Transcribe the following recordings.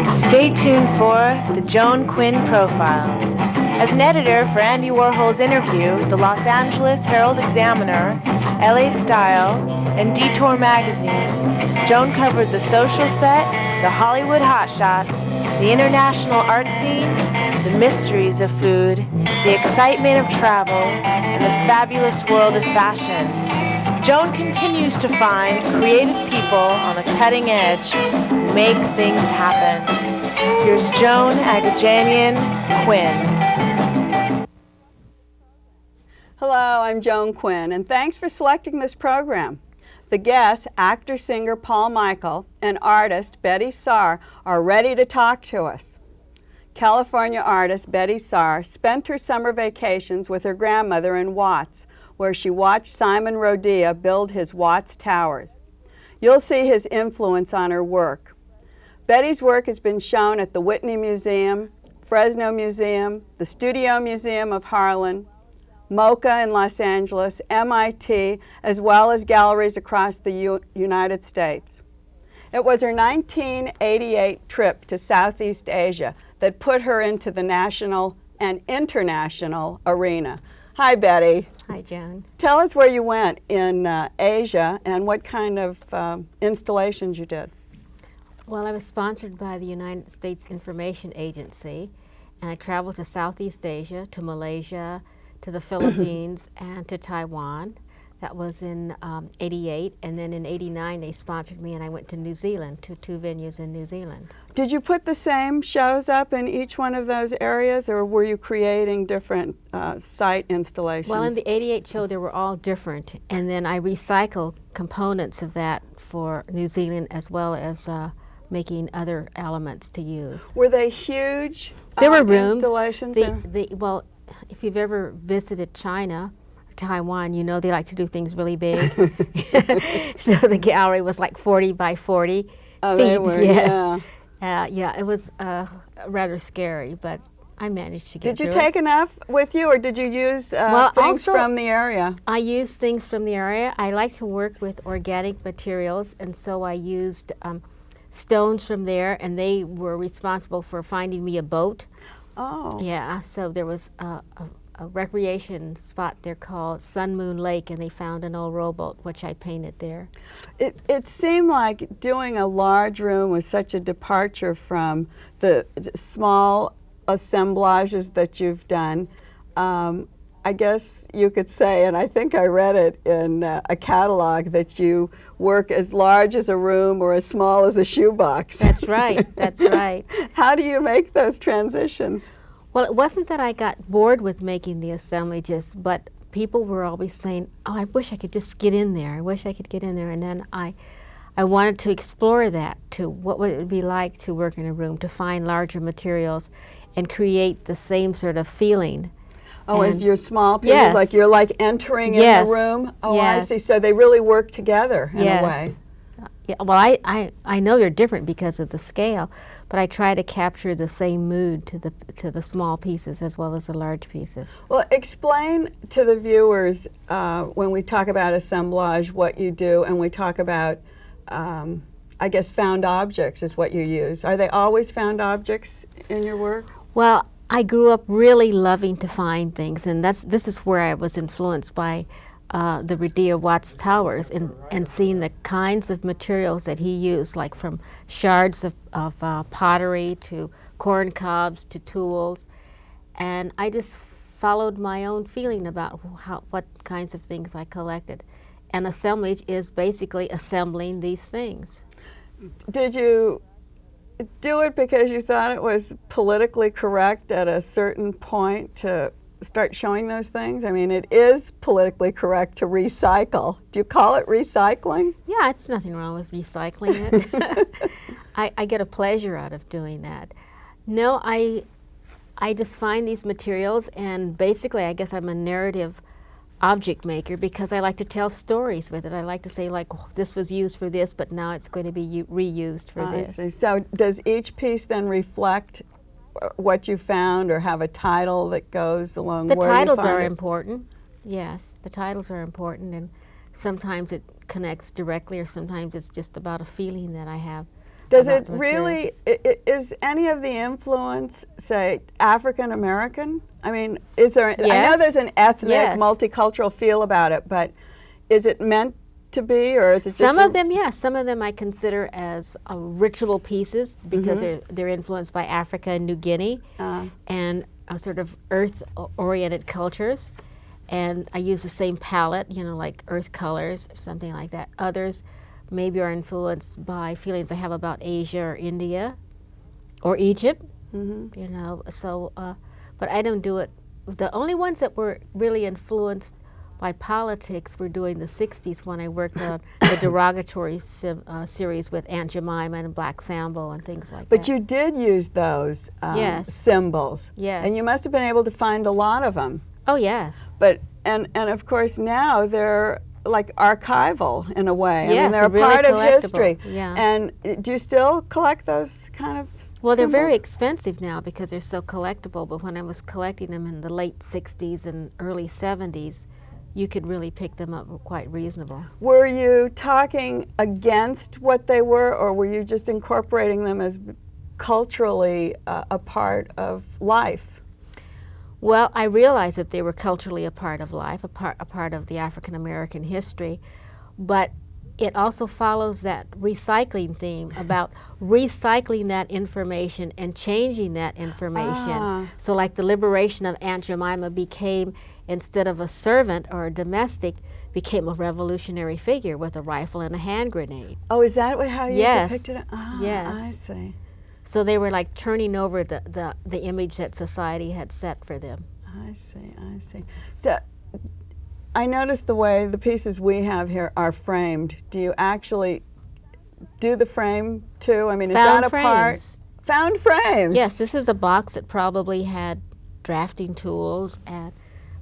Stay tuned for the Joan Quinn Profiles. As an editor for Andy Warhol's Interview, the Los Angeles Herald-Examiner, LA Style, and Detour magazines, Joan covered the social set, the Hollywood hotshots, the international art scene, the mysteries of food, the excitement of travel, and the fabulous world of fashion. Joan continues to find creative people on the cutting edge who make things happen. Here's Joan Quinn. Hello, I'm Joan Quinn, and thanks for selecting this program. The guests, actor-singer Paul Michael and artist Betye Saar, are ready to talk to us. California artist Betye Saar spent her summer vacations with her grandmother in Watts, where she watched Simon Rodea build his Watts Towers. You'll see his influence on her work. Betty's work has been shown at the Whitney Museum, Fresno Museum, the Studio Museum of Harlan, MoCA in Los Angeles, MIT, as well as galleries across the United States. It was her 1988 trip to Southeast Asia that put her into the national and international arena. Hi, Betty. Hi, Joan. Tell us where you went in Asia and what kind of installations you did. Well, I was sponsored by the United States Information Agency, and I traveled to Southeast Asia, to Malaysia, to the Philippines, and to Taiwan. That was in '88, and then in '89 they sponsored me, and I went to New Zealand, to 2 venues in New Zealand. Did you put the same shows up in each one of those areas, or were you creating different site installations? Well, in the '88 show, they were all different, and then I recycled components of that for New Zealand as well as making other elements to use. Were they huge there were rooms. Installations? Well, if you've ever visited China or Taiwan, you know they like to do things really big. So the gallery was like 40 by 40 feet. They were, yes. Yeah, it was rather scary, but I managed to get Did you through take it. enough with you, or did you use things from the area? I used things from the area. I like to work with organic materials, and so I used stones from there, and they were responsible for finding me a boat. Oh. Yeah, so there was a recreation spot there called Sun Moon Lake, and they found an old rowboat, which I painted there. It seemed like doing a large room was such a departure from the small assemblages that you've done. I guess you could say, and I think I read it in a catalog, that you work as large as a room or as small as a shoebox. That's right, that's right. How do you make those transitions? Well, it wasn't that I got bored with making the assemblages, but people were always saying, oh, I wish I could just get in there. I wish I could get in there. And then I wanted to explore that, to what would it be like to work in a room, to find larger materials and create the same sort of feeling. Oh, and as your small pieces, yes. like you're like entering yes. in the room? Oh, yes. I see. So they really work together in yes. a way. Yeah, well, I know they're different because of the scale, but I try to capture the same mood to the small pieces as well as the large pieces. Well, explain to the viewers when we talk about assemblage what you do, and we talk about, I guess, found objects is what you use. Are they always found objects in your work? Well, I grew up really loving to find things, and this is where I was influenced by the Rodea Watts Towers and seeing the kinds of materials that he used, like from shards of pottery to corn cobs to tools. And I just followed my own feeling about what kinds of things I collected. And assemblage is basically assembling these things. Did you do it because you thought it was politically correct at a certain point to start showing those things? I mean, it is politically correct to recycle. Do you call it recycling? Yeah, it's nothing wrong with recycling it. I get a pleasure out of doing that. No, I just find these materials, and basically I guess I'm a narrative object maker because I like to tell stories with it. I like to say, like, oh, this was used for this, but now it's going to be reused for this. I see. So does each piece then reflect what you found or have a title that goes along the where you titles found are it? important. Yes, the titles are important, and sometimes it connects directly, or sometimes it's just about a feeling that I have. Does about it the material. really, is any of the influence, say, African American? I mean, is there, I know Yes. there's an ethnic, Yes. multicultural feel about it, but is it meant to be, or is it just Some a- of them, yes. Some of them I consider as ritual pieces because they're influenced by Africa and New Guinea and sort of earth-oriented cultures. And I use the same palette, you know, like earth colors or something like that. Others maybe are influenced by feelings I have about Asia or India or Egypt, you know. So, but I don't do it. The only ones that were really influenced by politics were during the 60s when I worked on the derogatory series with Aunt Jemima and Black Sambo and things like that. But you did use those Yes. symbols. Yes. And you must have been able to find a lot of them. Oh, yes. But, and of course now they're like archival in a way. I mean, Yes, they're a they're really part of collectible. history. Yeah. And do you still collect those kind of Well, they're very symbols? expensive now because they're so collectible, but when I was collecting them in the late 60s and early 70s, you could really pick them up quite reasonable. Were you talking against what they were, or were you just incorporating them as culturally a part of life? Well, I realized that they were culturally a part of life, a part of the African American history, but it also follows that recycling theme about recycling that information and changing that information. So like the liberation of Aunt Jemima became, instead of a servant or a domestic, became a revolutionary figure with a rifle and a hand grenade. Oh, is that how you Yes. depicted it? Ah, Yes. I see. So they were like turning over the image that society had set for them. I see, I see. So I noticed the way the pieces we have here are framed. Do you actually do the frame too? I mean, is Found that a part? frames. Found frames? Yes, this is a box that probably had drafting tools, and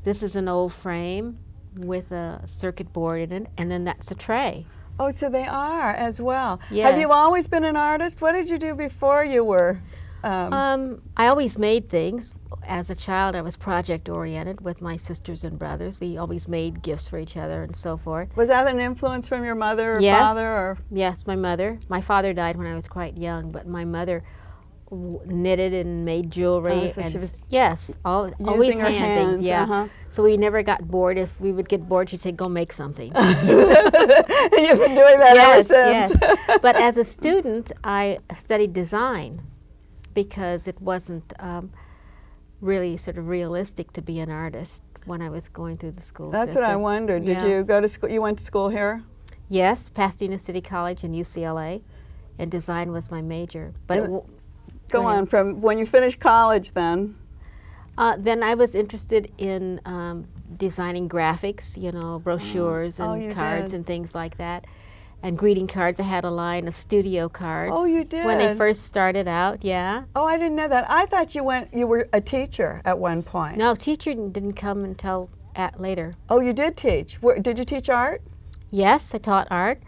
this is an old frame with a circuit board in it, and then that's a tray. Oh, so they are as well. Have Yes. you always been an artist? What did you do before you were? I always made things. As a child, I was project-oriented with my sisters and brothers. We always made gifts for each other and so forth. Was that an influence from your mother or Yes. father? Or? Yes, my mother. My father died when I was quite young, but my mother knitted and made jewelry. Oh, so and she was yes, always using her hand hands, things. Yeah. uh-huh. So we never got bored. If we would get bored, she'd say, "Go make something." And you've been doing that ever since. Yes. But as a student, I studied design because it wasn't really sort of realistic to be an artist when I was going through the school That's system. what I wondered. Did Yeah. you go to school? You went to school here? Yes, Pasadena City College and UCLA, and design was my major. But And- Go Go ahead. on. From when you finished college then? then I was interested in designing graphics, you know, brochures Oh, and you cards did. and things like that. And greeting cards. I had a line of studio cards. Oh, you When they did? first started out, yeah. Oh, I didn't know that. I thought you were a teacher at one point. No, teaching didn't come until later. Oh, you did teach. Did you teach art? Yes, I taught art.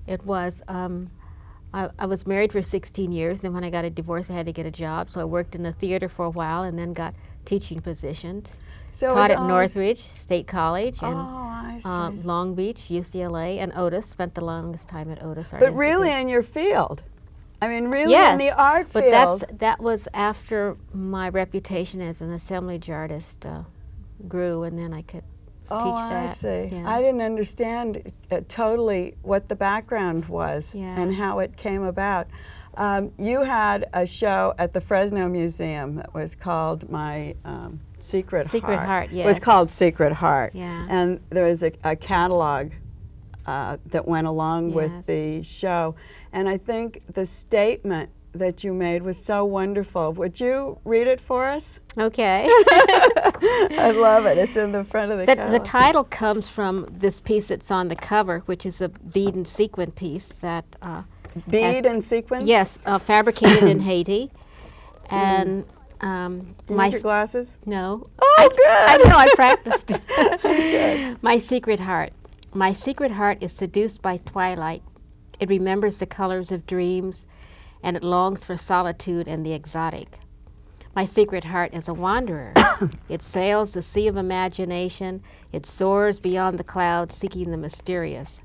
It was, I was married for 16 years, and when I got a divorce, I had to get a job. So I worked in the theater for a while and then got teaching positions. So it Taught was at always- Northridge State College and I see. Long Beach, UCLA, and Otis. Spent the longest time at Otis. Art But really Institute. in your field. I mean, really Yes, in the art but field. that was after my reputation as an assemblage artist grew, and then I could teach that. I see. Yeah. I didn't understand totally what the background was Yeah. and how it came about. You had a show at the Fresno Museum that was called My Secret Heart. Secret Heart, It was yes. called Secret Heart. Yeah. And there was a catalog that went along with Yes. the show. And I think the statement that you made was so wonderful. Would you read it for us? Okay. I love it. It's in the front of the The catalog. title comes from this piece that's on the cover, which is a bead and sequin piece that Bead and sequins? yes, fabricated in Haiti, and You my need your glasses? no. Oh, good. I know, I practiced. My secret heart. My secret heart is seduced by twilight. It remembers the colors of dreams, and it longs for solitude and the exotic. My secret heart is a wanderer. It sails the sea of imagination. It soars beyond the clouds, seeking the mysterious.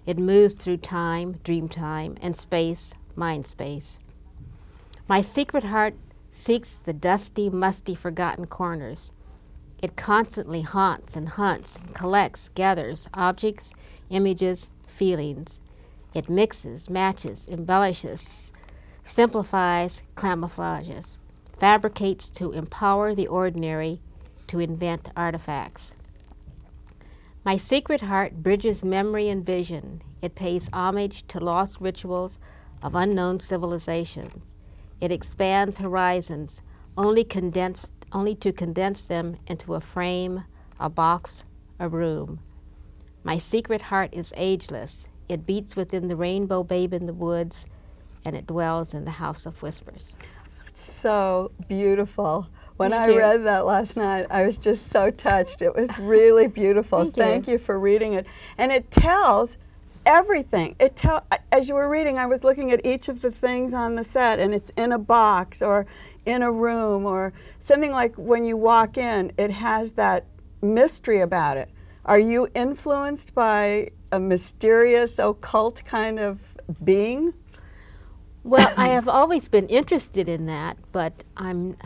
It moves through time, dream time, and space, mind space. My secret heart seeks the dusty, musty, forgotten corners. It constantly haunts and hunts and collects, gathers objects, images, feelings. It mixes, matches, embellishes, simplifies, camouflages, fabricates to empower the ordinary, to invent artifacts. My secret heart bridges memory and vision. It pays homage to lost rituals of unknown civilizations. It expands horizons, only to condense them into a frame, a box, a room. My secret heart is ageless. It beats within the rainbow babe in the woods, and it dwells in the house of whispers. So beautiful. When Thank I you. read that last night, I was just so touched. It was really beautiful. Thank you. You for reading it. And it tells everything. As you were reading, I was looking at each of the things on the set, and it's in a box or in a room or something. Like when you walk in, it has that mystery about it. Are you influenced by a mysterious, occult kind of being? Well, I have always been interested in that, but I'm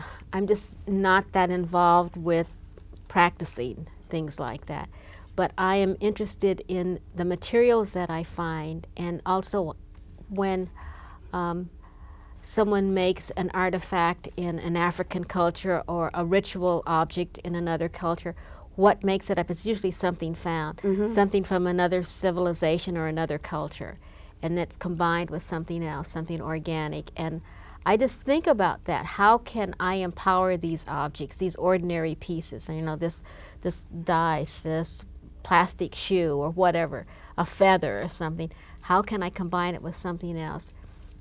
just not that involved with practicing things like that. But I am interested in the materials that I find, and also when someone makes an artifact in an African culture or a ritual object in another culture, what makes it up? It's usually something found, something from another civilization or another culture, and that's combined with something else, something organic. And I just think about that. How can I empower these objects, these ordinary pieces? And, you know, this dice, this plastic shoe or whatever, a feather or something. How can I combine it with something else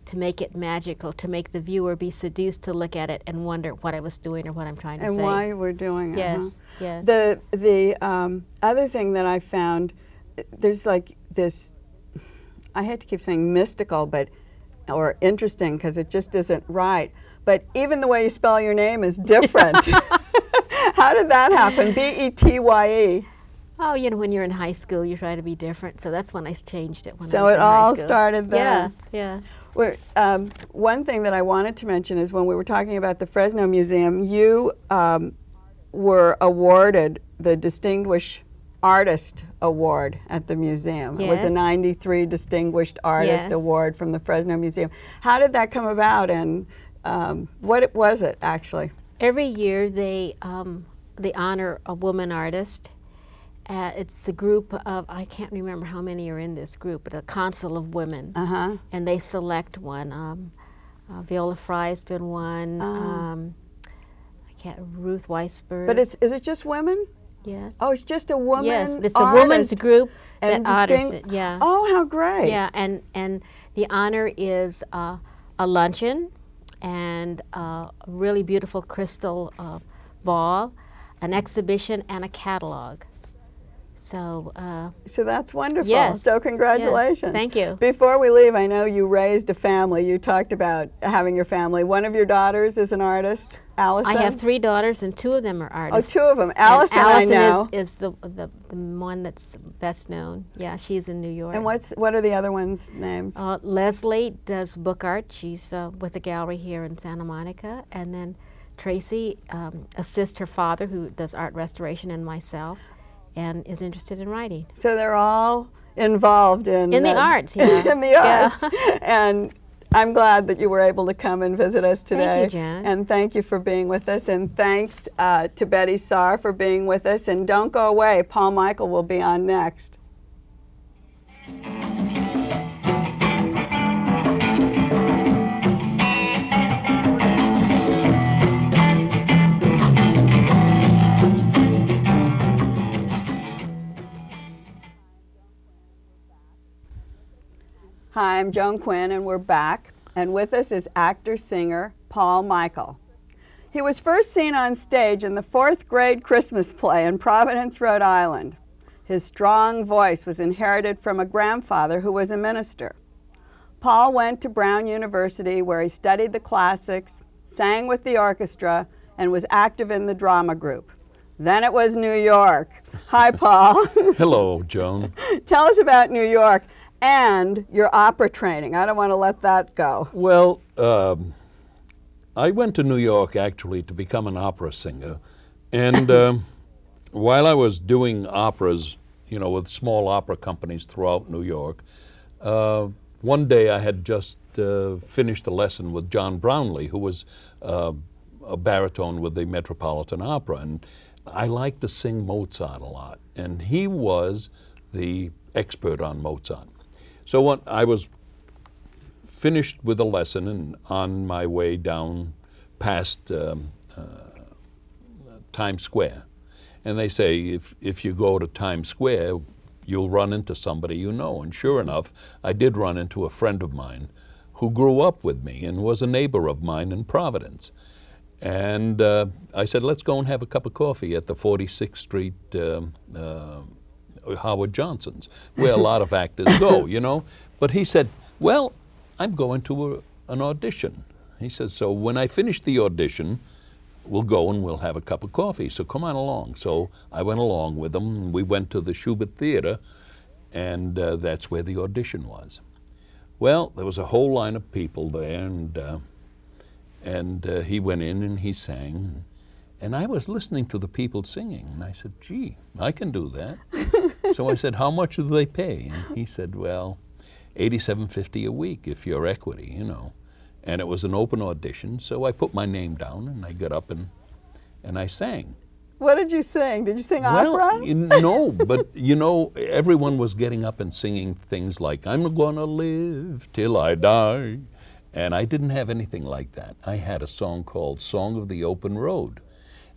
to make it magical, to make the viewer be seduced to look at it and wonder what I was doing or what I'm trying to say? And why we're doing it. Yes, yes. The other thing that I found, there's like this, I hate to keep saying mystical, or interesting, because it just isn't right. But even the way you spell your name is different. How did that happen? Betye. Oh, you know, when you're in high school, you try to be different. So that's when I changed it. So it all started there. Yeah, Well, one thing that I wanted to mention is when we were talking about the Fresno Museum, you were awarded the Distinguished Artist Award at the museum with the 93 Distinguished Artist Award from the Fresno Museum. How did that come about, and what was it actually? Every year they honor a woman artist. It's a group of, I can't remember how many are in this group, but a council of women. And they select one. Viola Fry's been one. Ruth Weisberg. But is it just women? Yes. Oh, it's just a woman. Yes, it's a women's group that honors it. Yeah. Oh, how great. Yeah, and the honor is a luncheon and a really beautiful crystal ball, an exhibition, and a catalog. So that's wonderful. Yes. So congratulations. Yes. Thank you. Before we leave, I know you raised a family. You talked about having your family. One of your daughters is an artist, Allison? I have 3 daughters, and 2 of them are artists. Oh, 2 of them. Allison, I know. is the one that's best known. Yeah, she's in New York. And what are the other ones' names? Leslie does book art. She's with a gallery here in Santa Monica. And then Tracy assists her father, who does art restoration, and myself, and is interested in writing. So they're all involved in the arts, yeah. in the arts. And I'm glad that you were able to come and visit us today. Thank you, Jan. And thank you for being with us. And thanks to Betye Saar for being with us. And don't go away. Paul Michael will be on next. Hi, I'm Joan Quinn, and we're back. And with us is actor-singer Paul Michael. He was first seen on stage in the 4th grade Christmas play in Providence, Rhode Island. His strong voice was inherited from a grandfather who was a minister. Paul went to Brown University, where he studied the classics, sang with the orchestra, and was active in the drama group. Then it was New York. Hi, Paul. Hello, Joan. Tell us about New York and your opera training. I don't want to let that go. Well, I went to New York actually to become an opera singer. And while I was doing operas, with small opera companies throughout New York, one day I had just finished a lesson with John Brownlee, who was a baritone with the Metropolitan Opera. And I liked to sing Mozart a lot. And he was the expert on Mozart. So when I was finished with the lesson and on my way down past Times Square. And they say, if you go to Times Square, you'll run into somebody you know. And sure enough, I did run into a friend of mine who grew up with me and was a neighbor of mine in Providence. And I said, let's go and have a cup of coffee at the 46th Street Howard Johnson's, where a lot of actors go, But he said, well, I'm going to an audition. He said, so when I finish the audition, we'll go and we'll have a cup of coffee, so come on along. So I went along with him. We went to the Schubert Theater, and that's where the audition was. Well, there was a whole line of people there, and he went in and he sang. And I was listening to the people singing, and I said, gee, I can do that. So I said, how much do they pay? And he said, well, $87.50 a week if you're equity, And it was an open audition, so I put my name down and I got up and I sang. What did you sing? Did you sing opera? Well, no, but everyone was getting up and singing things like, I'm gonna live till I die. And I didn't have anything like that. I had a song called Song of the Open Road.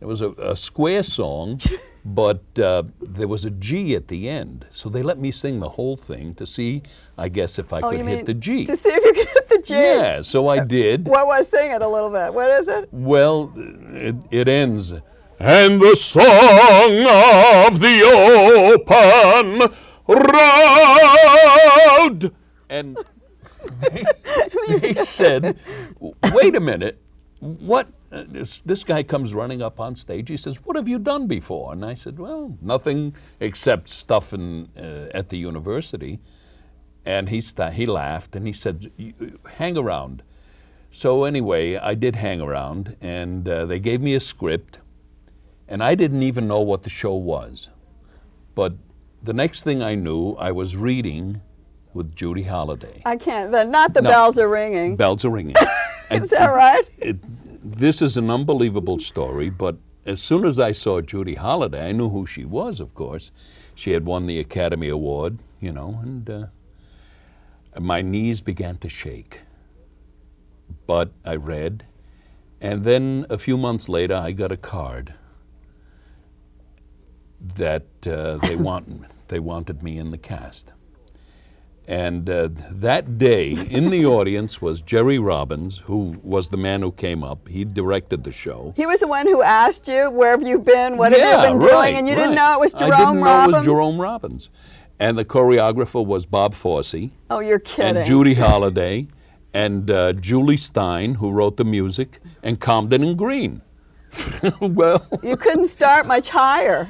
It was a square song, but there was a G at the end. So they let me sing the whole thing to see, I guess, if I could hit the G. To see if you could hit the G? Yeah, so I did. What was, sing it a little bit. What is it? Well, it ends, and the song of the open road. And they said, wait a minute, what? This guy comes running up on stage. He says, what have you done before? And I said, well, nothing except stuff at the university. And he laughed and he said, hang around. So anyway, I did hang around, and they gave me a script, and I didn't even know what the show was. But the next thing I knew, I was reading with Judy Holliday. I can't, not the bells are ringing. Bells are ringing. Is that right? This is an unbelievable story, but as soon as I saw Judy Holliday, I knew who she was, of course. She had won the Academy Award, and my knees began to shake. But I read, and then a few months later, I got a card that they wanted me in the cast. And that day, in the audience was Jerry Robbins, who was the man who came up. He directed the show. He was the one who asked you, where have you been, what have you been doing, and you didn't know it was Jerome Robbins? I didn't know it was Jerome Robbins. And the choreographer was Bob Fosse. Oh, you're kidding. And Judy Holliday, and Julie Stein, who wrote the music, and Comden and Green. Well, you couldn't start much higher.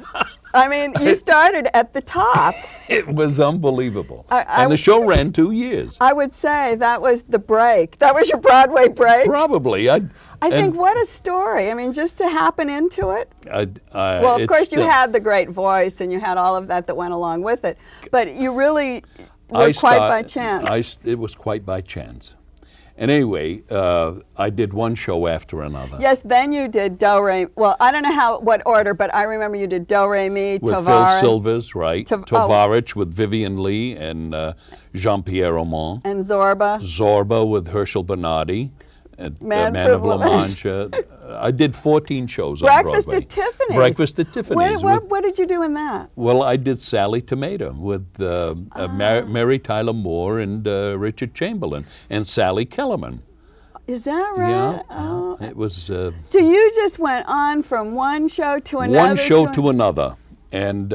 I mean, you started at the top. It was unbelievable. And the show ran 2 years. I would say that was the break. That was your Broadway break? Probably. I think what a story. I mean, just to happen into it. Well, of course, you had the great voice and you had all of that went along with it. But you really were quite by chance. It was quite by chance. And anyway, I did one show after another. Yes, then you did Do Re. Well, I don't know what order, but I remember you did Do Re Mi, with Tovarich. Phil Silvers, right? Tovarich with Vivian Leigh and Jean-Pierre Aumont. And Zorba. Zorba with Herschel Bernardi. Man of La Mancha. I did 14 shows on Broadway. Breakfast at Tiffany's. Breakfast at Tiffany's. What did you do in that? Well, I did Sally Tomato with Mary Tyler Moore and Richard Chamberlain and Sally Kellerman. Is that right? Yeah. Oh. It was... so you just went on from one show to another? One show to another. And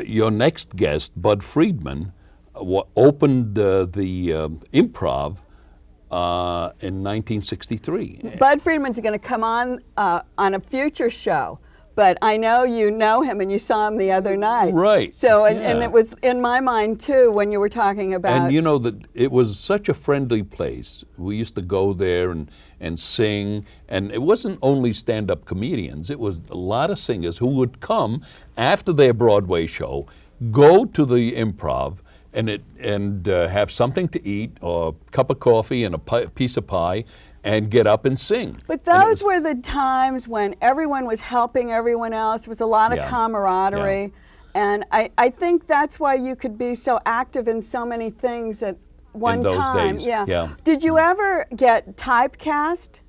your next guest, Bud Friedman, opened the Improv in 1963. Bud Friedman's going to come on a future show, but I know you know him and you saw him the other night. Right. So, and it was in my mind too when you were talking about. And you know that it was such a friendly place. We used to go there and sing, and it wasn't only stand-up comedians. It was a lot of singers who would come after their Broadway show, go to the Improv, and have something to eat, or a cup of coffee and a piece of pie, and get up and sing. But those were the times when everyone was helping everyone else. There was a lot of camaraderie. And I think that's why you could be so active in so many things at one time. Days. Yeah. Did you ever get typecast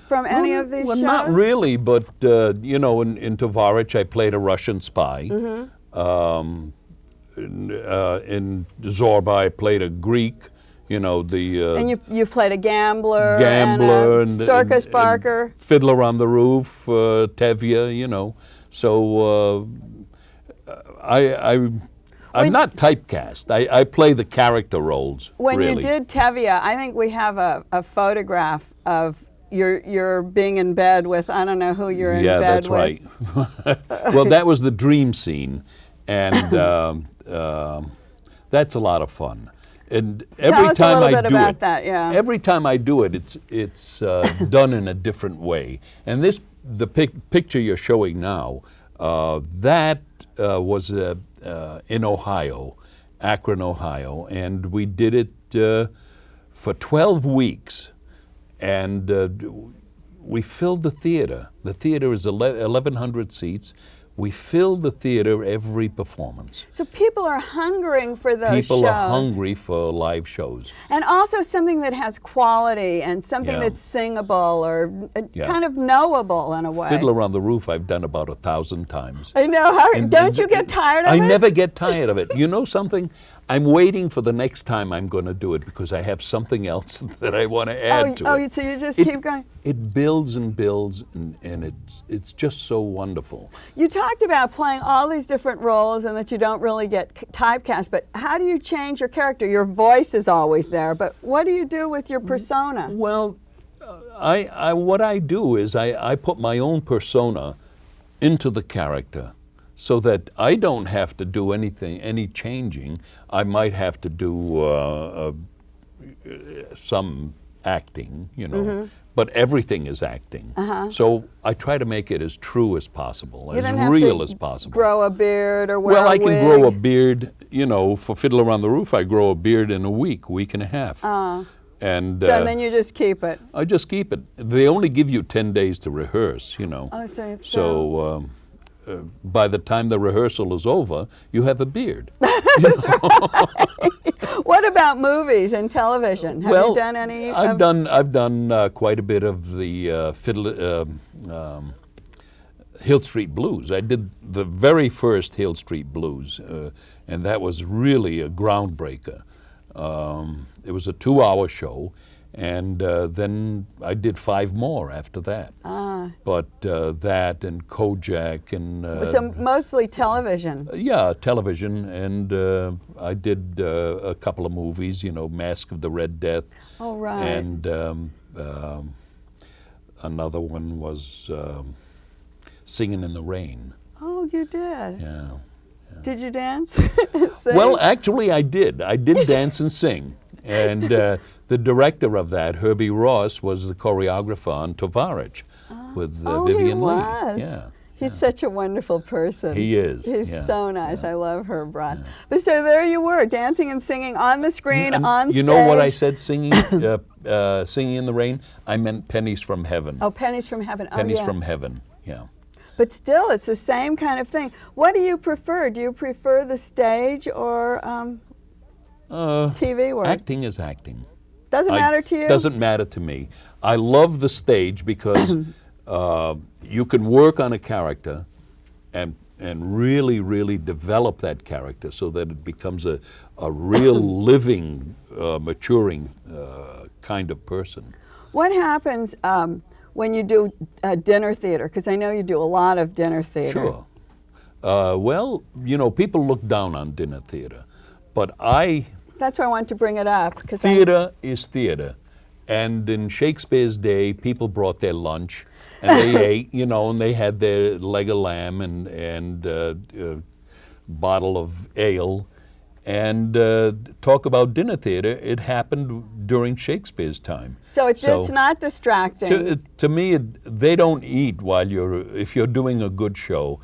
from any of these well, shows? Not really, but you know, in Tovarich I played a Russian spy. In Zorba I played a Greek. You know, and you played a gambler and a and circus barker. And Fiddler on the Roof, Tevye, you know. So I'm not typecast. I play the character roles. When really. you did Tevye, I think we have a photograph of you're being in bed with, I don't know who you're in bed that's with. right. Well, that was the dream scene, and that's a lot of fun. And every time I do it, every time I do it, it's done in a different way. And the picture you're showing now, that was in Ohio, Akron, Ohio, and we did it for 12 weeks, and we filled the theater. The theater is 1,100 seats. We filled the theater every performance. So people are hungering for those shows. People are hungry for live shows. And also something that has quality and something that's singable or kind of knowable in a way. Fiddler on the Roof I've done about 1,000 times. I know. Don't you get tired of it? I never get tired of it. You know something? I'm waiting for the next time I'm going to do it because I have something else that I want to add to it. Oh, so you just keep going? It builds and builds, and it's just so wonderful. You talked about playing all these different roles and that you don't really get typecast, but how do you change your character? Your voice is always there, but what do you do with your persona? Well, what I do is I put my own persona into the character, so that I don't have to do any changing. I might have to do some acting, you know, but everything is acting. So I try to make it as true as possible, as real as possible. Grow a beard or wear a wig? Well, I can grow a beard, you know, for Fiddler on the Roof, I grow a beard in a week and a half. And then you just keep it? I just keep it. They only give you 10 days to rehearse, you know. Oh, so it's by the time the rehearsal is over, you have a beard. That's right. What about movies and television? Have you done any? I've done quite a bit of the Hill Street Blues. I did the very first Hill Street Blues, and that was really a groundbreaker. It was a 2-hour show, and then I did 5 more after that. But that and Kojak and... so mostly television? Yeah, television, and I did a couple of movies, you know, Mask of the Red Death. Oh, right. And another one was Singing in the Rain. Oh, you did? Yeah. Did you dance? Well, actually I did. I did dance and sing. And the director of that, Herbie Ross, was the choreographer on Tovarich with Vivian Lee. Yeah. He's such a wonderful person. He is. He's so nice. I love Herb Ross. But so there you were, dancing and singing on the screen, on stage. You know what I said, singing singing in the rain? I meant Pennies from Heaven. Oh, Pennies from Heaven. Pennies from Heaven, yeah. But still, it's the same kind of thing. What do you prefer? Do you prefer the stage or TV work? Acting is acting. Doesn't matter to you? Doesn't matter to me. I love the stage because you can work on a character and really, really develop that character so that it becomes a real living, maturing kind of person. What happens when you do dinner theater? Because I know you do a lot of dinner theater. Sure. Well, you know, people look down on dinner theater, but That's why I wanted to bring it up. Theater is theater, And in Shakespeare's day, people brought their lunch, and they ate, you know, and they had their leg of lamb and bottle of ale. And talk about dinner theater, it happened during Shakespeare's time. So it's not distracting. To me, they don't eat while if you're doing a good show,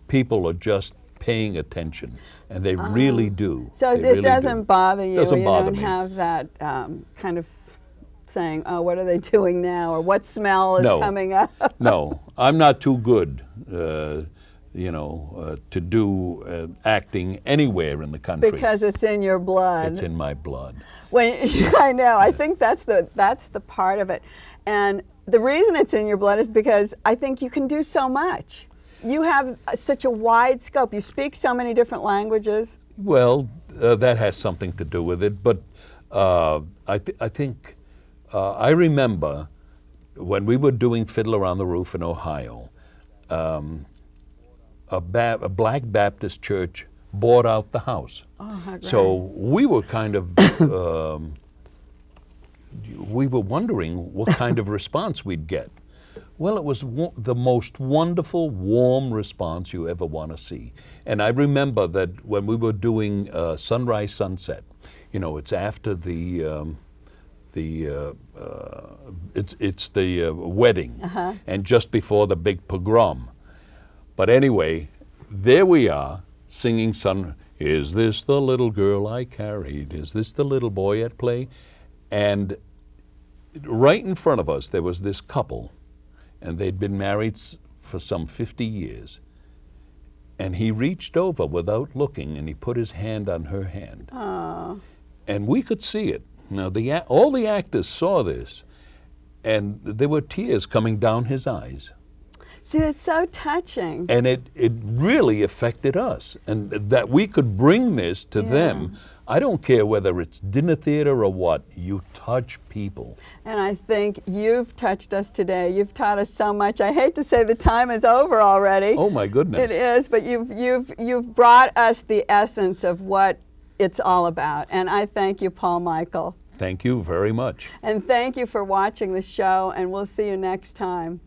people are just paying attention, and they really do. So this doesn't bother you? Doesn't bother me. You don't have that kind of saying, oh, what are they doing now, or what smell is coming up? No, I'm not too good, you know, to do acting anywhere in the country. Because it's in your blood. It's in my blood. I know. I think that's the part of it. And the reason it's in your blood is because I think you can do so much. You have such a wide scope. You speak so many different languages. Well, that has something to do with it. But I think I remember when we were doing Fiddler on the Roof in Ohio, a Black Baptist church bought out the house. Oh, how great. So we were kind of, we were wondering what kind of response we'd get. Well, it was the most wonderful, warm response you ever want to see. And I remember that when we were doing Sunrise Sunset, you know, it's after it's the wedding, and just before the big pogrom. But anyway, there we are singing is this the little girl I carried? Is this the little boy at play? And right in front of us, there was this couple, and they'd been married for some 50 years. And he reached over without looking, and he put his hand on her hand. Aww. And we could see it. Now, all the actors saw this, and there were tears coming down his eyes. See, it's so touching. And it really affected us, and that we could bring this to them. I don't care whether it's dinner theater or what, you touch people. And I think you've touched us today. You've taught us so much. I hate to say the time is over already. Oh my goodness. It is, but you've brought us the essence of what it's all about. And I thank you, Paul Michael. Thank you very much. And thank you for watching the show, and we'll see you next time.